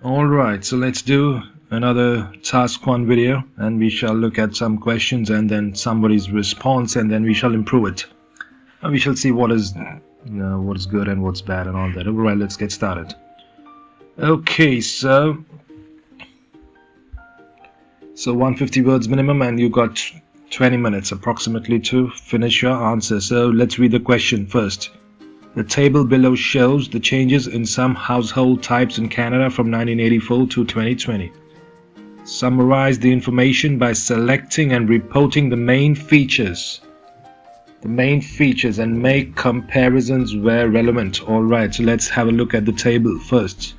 Alright, so let's do another task 1 video, and we shall look at some questions and then somebody's response, and then we shall improve it. And we shall see what is good and what's bad and all that. Alright, let's get started. Okay, so 150 words minimum, and you got 20 minutes approximately to finish your answer. So let's read the question first. The table below shows the changes in some household types in Canada from 1984 to 2020. Summarize the information by selecting and reporting the main features. And make comparisons where relevant. Alright, so let's have a look at the table first.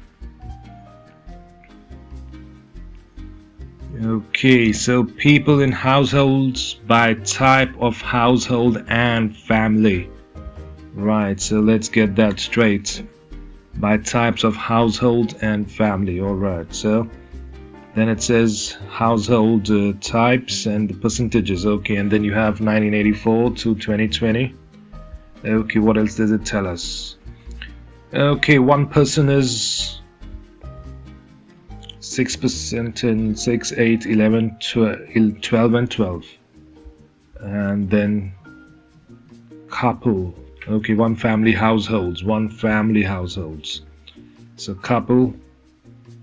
Okay, so people in households by type of household and family. Right, so let's get that straight. By types of household and family. Alright, so then it says household types and the percentages. Okay, and then you have 1984 to 2020. Okay, what else does it tell us? Okay, one person is 6% in 6, 8, 11, 12 and 12. And then couple. Okay, one family households. So couple,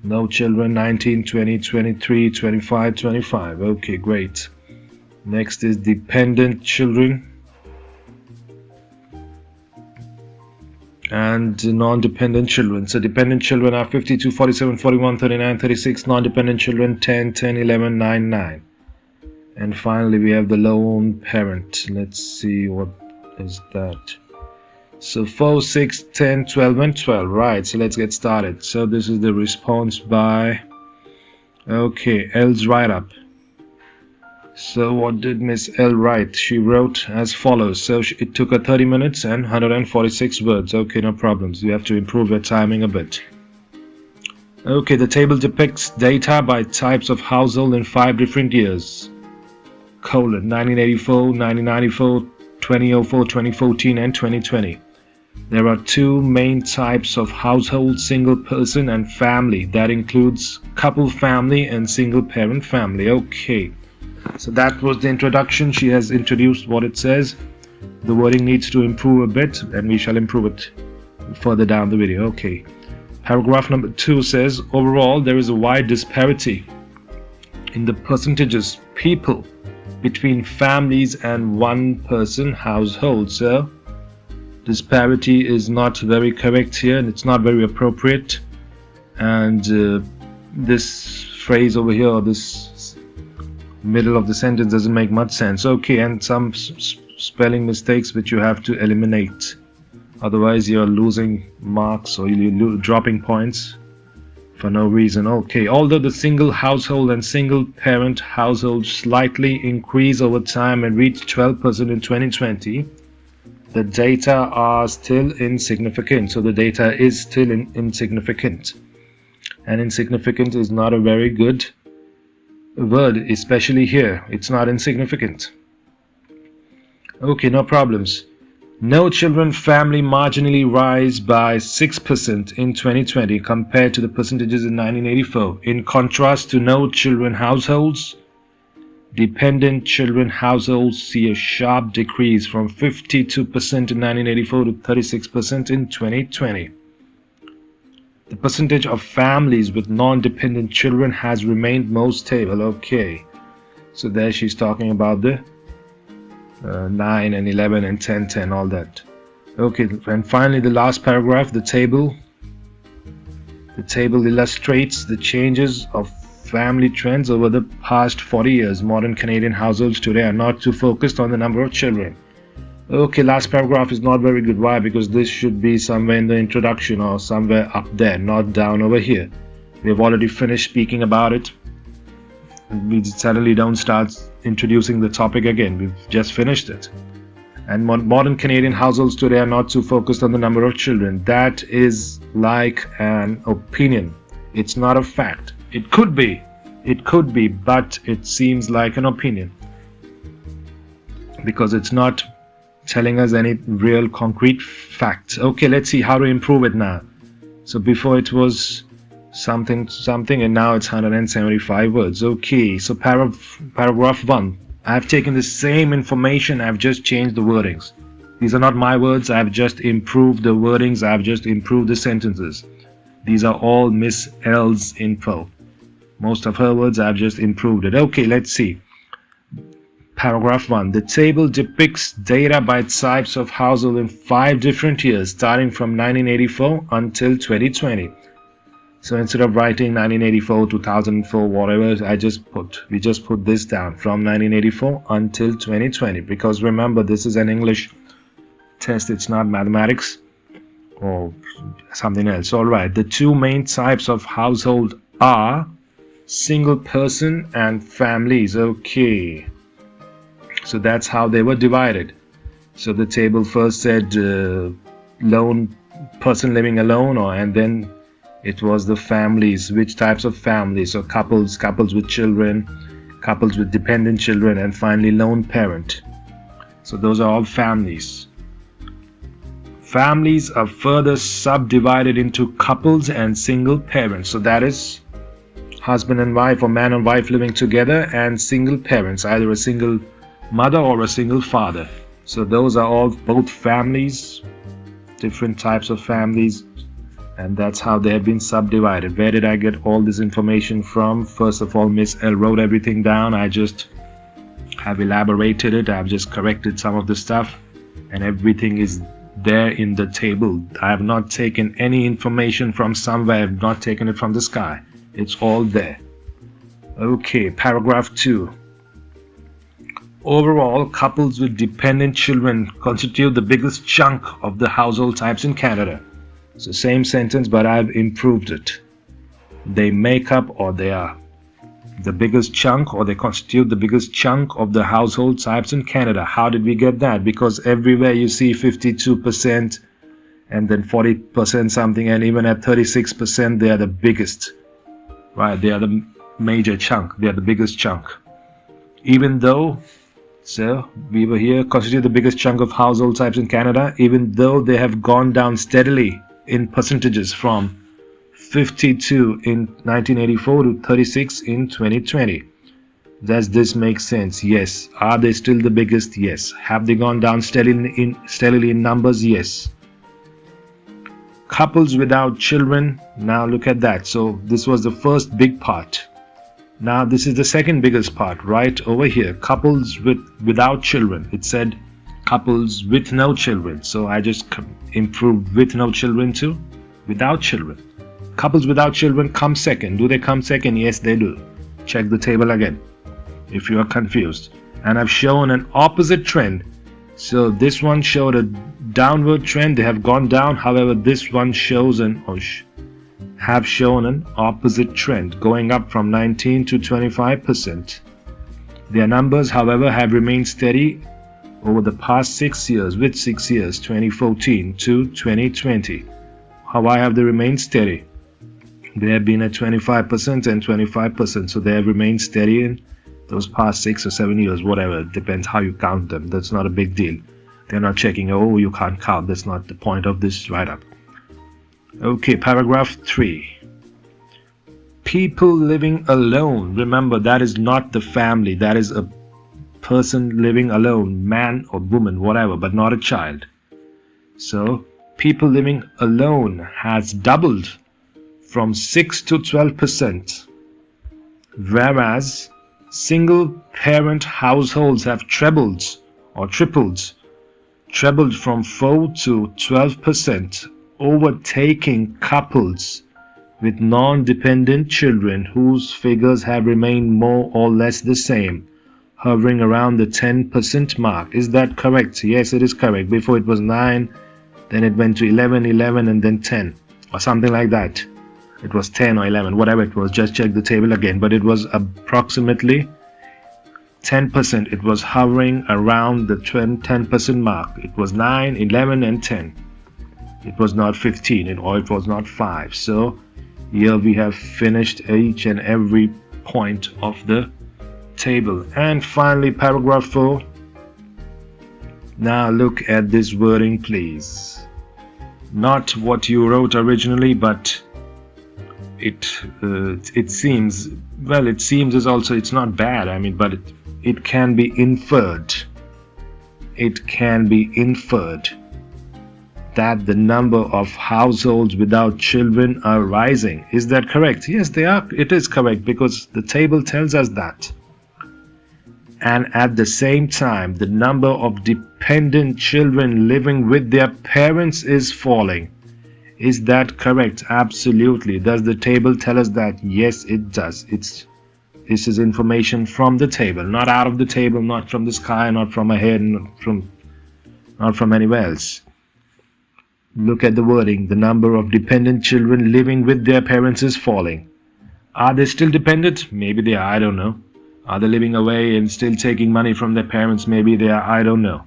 no children, 19, 20, 23, 25, 25. Okay, great. Next is dependent children and non-dependent children. So dependent children are 52, 47, 41, 39, 36. Non-dependent children 10, 10, 11, 9, 9. And finally we have the lone parent. Let's see, what is that? So 4, 6, 10, 12 and 12. Right, so let's get started. So this is the response by L's write-up. So what did Miss L write? She wrote as follows. So it took her 30 minutes and 146 words. Okay, no problems. You have to improve your timing a bit. Okay, the table depicts data by types of household in 5 different years. 1984, 1994, 2004, 2014 and 2020. There are 2 main types of household: single person and family. That includes couple family and single parent family. Okay, so that was the introduction. She has introduced what it says. The wording needs to improve a bit, and we shall improve it further down the video. Okay, paragraph number 2 says, overall there is a wide disparity in the percentages people between families and one person households. So disparity is not very correct here, and it's not very appropriate. And this phrase over here, this middle of the sentence, doesn't make much sense. Okay, and some spelling mistakes which you have to eliminate, otherwise you're losing marks or you're dropping points for no reason. Okay, although the single household and single parent household slightly increase over time and reach 12% in 2020, the data are still insignificant. So the data is still insignificant, and insignificant is not a very good word, especially here. It's not insignificant. Okay, no problems. No children family marginally rise by 6% in 2020 compared to the percentages in 1984. In contrast to no children households, dependent children households see a sharp decrease from 52% in 1984 to 36% in 2020. The percentage of families with non-dependent children has remained most stable. Okay, so there she's talking about the 9 and 11 and 10, 10, all that. Okay, and finally the last paragraph, the table illustrates the changes of family trends over the past 40 years. Modern Canadian households today are not too focused on the number of children. Okay, last paragraph is not very good. Why? Because this should be somewhere in the introduction or somewhere up there, not down over here. We have already finished speaking about it. We suddenly don't start introducing the topic again. We've just finished it. And modern Canadian households today are not too focused on the number of children. That is like an opinion. It's not a fact. It could be, but it seems like an opinion because it's not telling us any real concrete facts. Okay, let's see how to improve it now. So before it was something something, and now it's 175 words. Okay, so paragraph 1. I've taken the same information, I've just changed the wordings. These are not my words, I've just improved the wordings, I've just improved the sentences. These are all Miss L's info. Most of her words, I've just improved it. Okay, let's see. Paragraph 1. The table depicts data by types of household in 5 different years, starting from 1984 until 2020. So instead of writing 1984, 2004, whatever, we just put this down from 1984 until 2020. Because remember, this is an English test, it's not mathematics or something else. Alright, the 2 main types of household are single person and families. Okay. So that's how they were divided. So the table first said lone person living alone, and then it was the families, which types of families. So couples with children, couples with dependent children, and finally lone parent. So those are all families. Families are further subdivided into couples and single parents. So that is husband and wife, or man and wife living together, and single parents, either a single mother or a single father. So those are all both families, different types of families, and that's how they have been subdivided. Where did I get all this information from? First of all, Miss L wrote everything down. I just have elaborated it. I've just corrected some of the stuff, and everything is there in the table. I have not taken any information from somewhere. I have not taken it from the sky. It's all there. Okay, paragraph 2. Overall, couples with dependent children constitute the biggest chunk of the household types in Canada. It's the same sentence, but I've improved it. They make up, or they are the biggest chunk, or they constitute the biggest chunk of the household types in Canada. How did we get that? Because everywhere you see 52% and then 40% something, and even at 36%, they are the biggest. Right, they are the major chunk. They are the biggest chunk. Even though, so we were here, constitute the biggest chunk of household types in Canada, even though they have gone down steadily in percentages from 52 in 1984 to 36 in 2020. Does this make sense? Yes. Are they still the biggest? Yes. Have they gone down steadily in numbers? Yes. Couples without children. Now look at that. So this was the first big part. Now this is the second biggest part right over here. Couples without children. It said couples with no children. So I just improved with no children to without children. Couples without children come second. Do they come second? Yes, they do. Check the table again if you are confused. And I've shown an opposite trend. So this one showed a downward trend. They have gone down. However, this one shows have shown an opposite trend, going up from 19 to 25%. Their numbers, however, have remained steady over the past 6 years, 2014 to 2020. Why have they remained steady? They have been at 25% and 25%, so they have remained steady in those past 6 or 7 years, whatever. It depends how you count them. That's not a big deal. They're not checking, oh, you can't count. That's not the point of this write-up. Okay, paragraph 3. People living alone. Remember, that is not the family. That is a person living alone, man or woman, whatever, but not a child. So, people living alone has doubled from 6 to 12%, whereas single parent households have trebled from 4 to 12%, overtaking couples with non-dependent children, whose figures have remained more or less the same, hovering around the 10% mark. Is that correct? Yes, it is correct. Before it was 9, then it went to 11, and then 10, or something like that. It was 10 or 11, whatever it was. Just check the table again. But it was approximately 10%. It was hovering around the 10% mark. It was 9, 11, and 10. It was not 15, or it was not 5. So here we have finished each and every point of the table. And finally, paragraph 4. Now look at this wording, please. Not what you wrote originally, but it seems, well, it seems is also, it's not bad, I mean, but it can be inferred. It can be inferred that the number of households without children are rising. Is that correct? Yes, they are. It is correct because the table tells us that. And at the same time, the number of dependent children living with their parents is falling. Is that correct? Absolutely. Does the table tell us that? Yes, it does. This is information from the table, not out of the table, not from the sky, not from my head, not from anywhere else. Look at the wording. The number of dependent children living with their parents is falling. Are they still dependent? Maybe they are, I don't know. Are they living away and still taking money from their parents? Maybe they are, I don't know.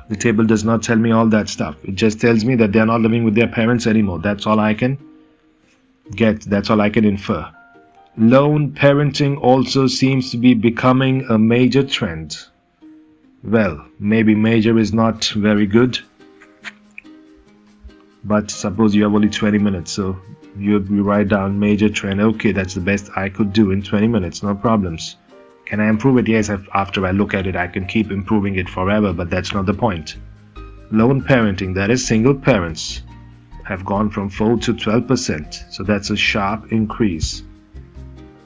The table does not tell me all that stuff. It just tells me that they are not living with their parents anymore. That's all I can get. That's all I can infer. Lone parenting also seems to be becoming a major trend. Well, maybe major is not very good. But suppose you have only 20 minutes, so you write down major trend. Okay, that's the best I could do in 20 minutes, no problems. Can I improve it? Yes, after I look at it, I can keep improving it forever, but that's not the point. Lone parenting, that is single parents, have gone from 4 to 12%, so that's a sharp increase.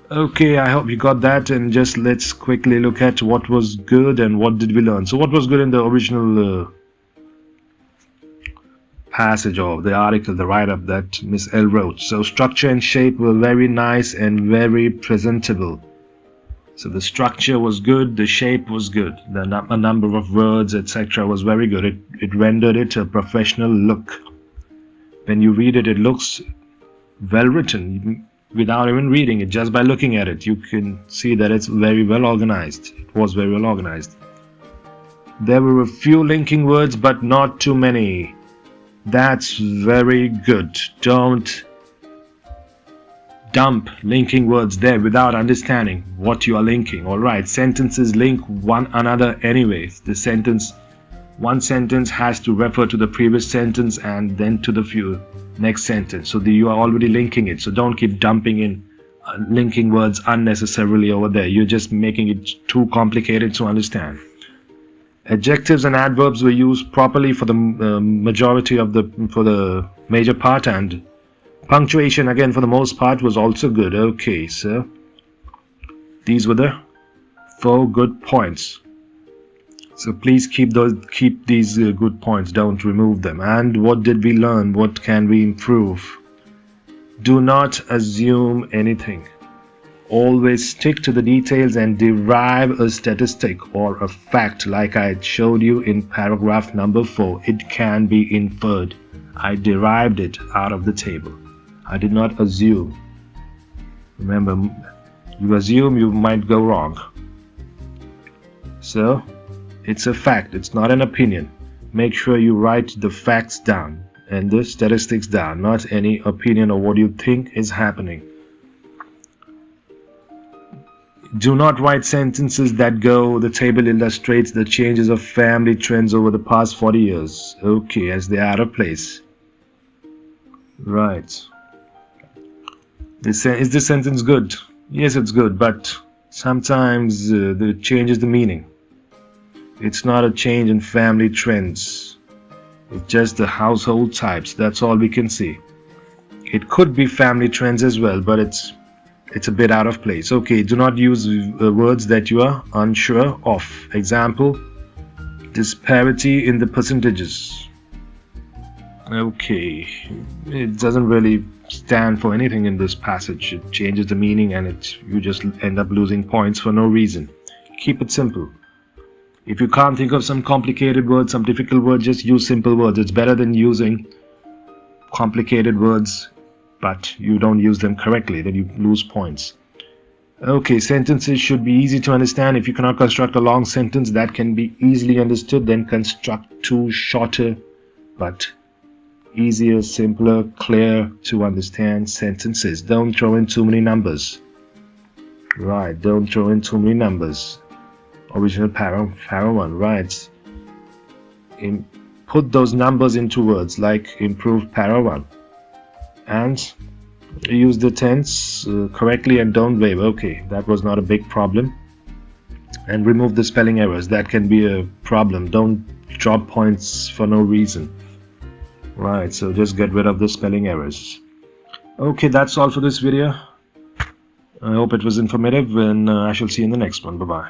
Okay, I hope you got that, and just let's quickly look at what was good and what did we learn. So what was good in the original passage or the article, the write-up that Miss L wrote? So structure and shape were very nice and very presentable. So the structure was good, the shape was good, a number of words, etc. was very good. It rendered it a professional look. When you read it, it looks well written. Without even reading it, just by looking at it, you can see that it's very well organized. It was very well organized. There were a few linking words, but not too many. That's very good. Don't dump linking words there without understanding what you are linking. Alright, sentences link one another anyways. One sentence has to refer to the previous sentence and then to the next sentence. So you are already linking it. So don't keep dumping in linking words unnecessarily over there. You're just making it too complicated to understand. Adjectives and adverbs were used properly for the majority of for the major part, and punctuation again for the most part was also good. Okay, so these were the 4 good points. So please keep these good points. Don't remove them. And what did we learn? What can we improve? Do not assume anything. Always stick to the details and derive a statistic or a fact like I showed you in paragraph number 4. It can be inferred. I derived it out of the table. I did not assume. Remember, you assume, you might go wrong. So, it's a fact. It's not an opinion. Make sure you write the facts down and the statistics down, not any opinion or what you think is happening. Do not write sentences that go, the table illustrates the changes of family trends over the past 40 years. Okay, as they are out of place. Right. Is this sentence good? Yes, it's good, but sometimes it changes the meaning. It's not a change in family trends. It's just the household types. That's all we can see. It could be family trends as well, but it's a bit out of place. Okay, do not use words that you are unsure of. Example, disparity in the percentages. Okay, it doesn't really stand for anything in this passage. It changes the meaning and you just end up losing points for no reason. Keep it simple. If you can't think of some complicated words, some difficult words, just use simple words. It's better than using complicated words but you don't use them correctly, then you lose points. Okay, sentences should be easy to understand. If you cannot construct a long sentence that can be easily understood, then construct 2 shorter but easier, simpler, clear to understand sentences. Don't throw in too many numbers. Right, don't throw in too many numbers. Original para 1, right. Put those numbers into words like improved para 1. And Use the tense correctly and don't wave. Okay, that was not a big problem. And remove the spelling errors. That can be a problem. Don't drop points for no reason. Right, so just get rid of the spelling errors. Okay, that's all for this video. I hope it was informative, and I shall see you in the next one. Bye-bye.